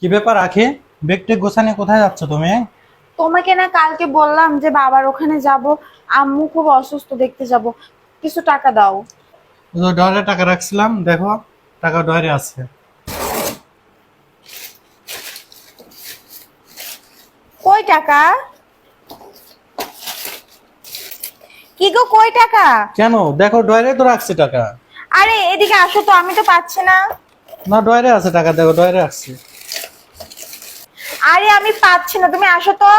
কি ব্যাপার আখি? ব্যাগটা গোছানে কোথায় যাচ্ছ তুমি? তোমাকে না কালকে বললাম যে বাবার ওখানে যাব, আম্মু খুব অসুস্থ, দেখতে যাব, কিছু টাকা দাও। ডয়ারে টাকা রাখছিলাম, দেখো টাকা ডয়ারে আছে। কই টাকা? কি গো, কই টাকা? কেন? দেখো ডয়ারে তো রাখছি টাকা। আরে এদিকে আসো তো, আমি তো পাচ্ছি না। না, ডয়ারে আছে টাকা, দেখো ডয়ারে রাখছি। আরে আমি পাচ্ছি না, তুমি আসো তো।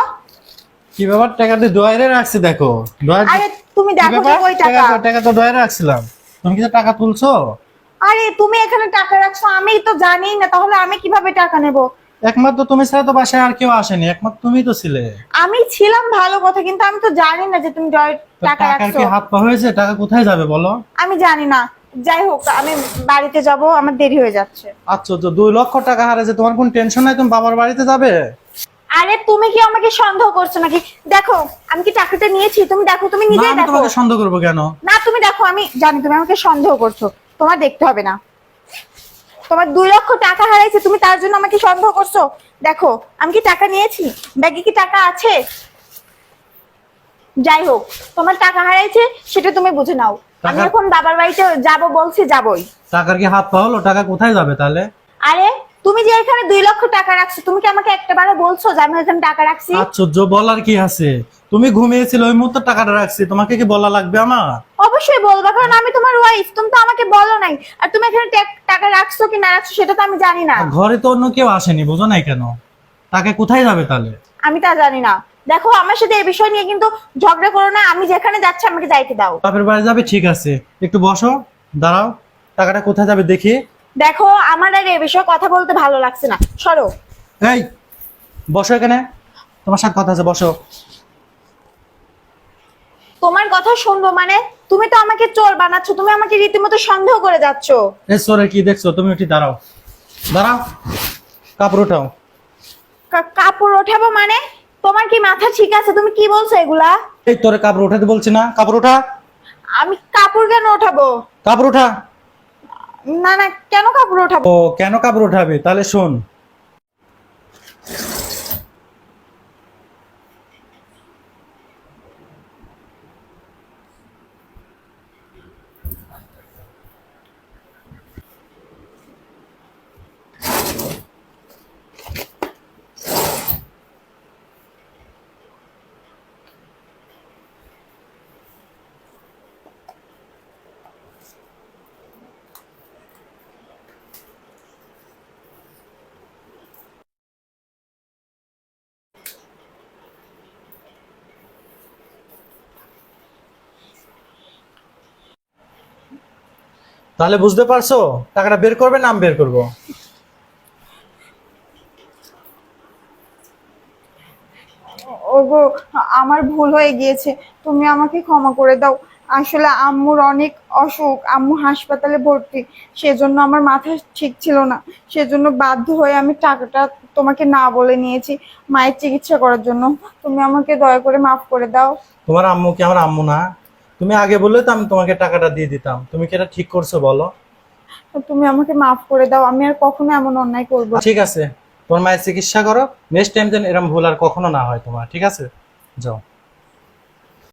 কি ব্যাপার? টাকা দিয়ে ডয়ারে রাখছি, দেখো ডয়ার। আরে তুমি কি দেখো যে ব্যাপার? কই টাকা। টাকা তো ডয়ারে রাখছিলাম। তুমি কি টাকা তুলছো? আরে তুমি এখানে টাকা রাখছো, আমি তো জানি না, তাহলে আমি কিভাবে টাকা নেব? একমাত্র তুমি ছাড়া তো বাসায় আর কেউ আসেনি, একমাত্র তুমি তো ছিলে। আমি ছিলাম ভালো কথা, কিন্তু আমি তো জানি না যে তুমি তো টাকা টাকার রাখছো। কি হাত পা হয়েছে? টাকা কোথায় যাবে বলো? আমি জানি না। যাই হোক, আমি বাড়িতে যাব, আমার দেরি হয়ে যাচ্ছে। আচ্ছা, তো 2 লক্ষ টাকা হারাছে, তোমার কোন টেনশন নাই? তুমি বাবার বাড়িতে যাবে? আরে তুমি কি আমাকে সন্দেহ করছো নাকি? দেখো, আমি কি টাকাটা নিয়েছি, তুমি দেখো, তুমি না, নিজেই আমি দেখো। তোমাকে সন্দেহ করবো কেন? না তুমি দেখো, আমি জানি তুমি আমাকে সন্দেহ করছো। তোমার দেখতে হবে না। তোমার 2 লক্ষ টাকা হারাইছে, তুমি তার জন্য আমাকে সন্দেহ করছো? দেখো, আমি কি টাকা নিয়েছি? ব্যাগে কি টাকা আছে? যাই হোক, তোমার টাকা হারাইছে সেটা তুমি বুঝে নাও। আমি টাকা- এখন বাবার বাড়িতে যাব, বলছি যাবই। টাকার কি হাত পা হলো? টাকা কোথায় যাবে তাহলে? আরে তুমি যে এখানে 2 লক্ষ টাকা রাখছো, তুমি কি আমাকে একটাবারও বলছো যে আমি এখানে টাকা রাখছি? আশ্চর্য, বলার কি আছে? তুমি ঘুমিয়েছিলে ওই মুহূর্তে টাকাটা রাখছি, তোমাকে কি বলা লাগবে আমার? অবশ্যই বলবা, কারণ আমি তোমার ওয়াইফ, তুমি তো আমাকে বলো নাই। আর তুমি এখানে টাকা রাখছো কি না রাখছো সেটা তো আমি জানি না। আর ঘরে তো অন্য কেউ আসেনি, বোঝো নাই কেন? টাকা কোথায় যাবে তাহলে? আমি তা জানি না। দেখো, আমার সাথে এই বিষয় নিয়ে কিন্তু ঝগড়া করো না, আমি যেখানে যাচ্ছি আমাকে যাইতে দাও। বাপের বাড়ি যাবে, ঠিক আছে, একটু বসো, দাঁড়াও। টাকাটা কোথায় যাবে দেখি। দেখো, আমার আর এই বিষয়ে কথা বলতে ভালো লাগছে না, সরো। এই, বসো এখানে, তোমার সাথে কথা আছে, বসো। তোমার কথা শুনবো মানে? তুমি তো আমাকে চোর বানাচ্ছ, তুমি আমাকে রীতিমতো সন্দেহ করে যাচ্ছ। এই সরে কি দেখছো? তুমি একটু দাঁড়াও, দাঁড়াও, কাপড় উঠাও। কাপড় ওঠাবো মানে? তোমার কি মাথা ঠিক আছে? তুমি কি বলছো এগুলা? এই তোরে কাপড় উঠাতে বলছি না? কাপড় উঠা, আমি কাপড় কেন ওঠাবো? কাপড় উঠা। না না, কেন কাপড় ওঠাবো? ও, কেন কাপড় উঠাবে? তাহলে শোন। তাহলে বুঝতে পারছো? টাকাটা বের করবে না আমি বের করবো? ওগো, আমার ভুল হয়ে গিয়েছে, তুমি আমাকে ক্ষমা করে দাও। আসলে আম্মুর অনেক অসুখ, আম্মু হাসপাতালে ভর্তি, সেজন্য আমার মাথা ঠিক ছিল না। সেজন্য বাধ্য হয়ে আমি টাকাটা তোমাকে না বলে নিয়েছি, মায়ের চিকিৎসা করার জন্য। তুমি আমাকে দয়া করে মাফ করে দাও। তোমার আম্মু কি আমার আম্মু না? তুমি আগে বললে তো আমি তোমাকে টাকাটা দিয়ে দিতাম। তুমি কি এটা ঠিক করছো বলো? তুমি আমাকে মাফ করে দাও, আমি আর কখনো এমন অন্যায় করবো না। ঠিক আছে, তোমার মায়ের চিকিৎসা করো, নেক্সট টাইম যেন এরকম ভুল আর কখনো না হয় তোমার, ঠিক আছে? যাও।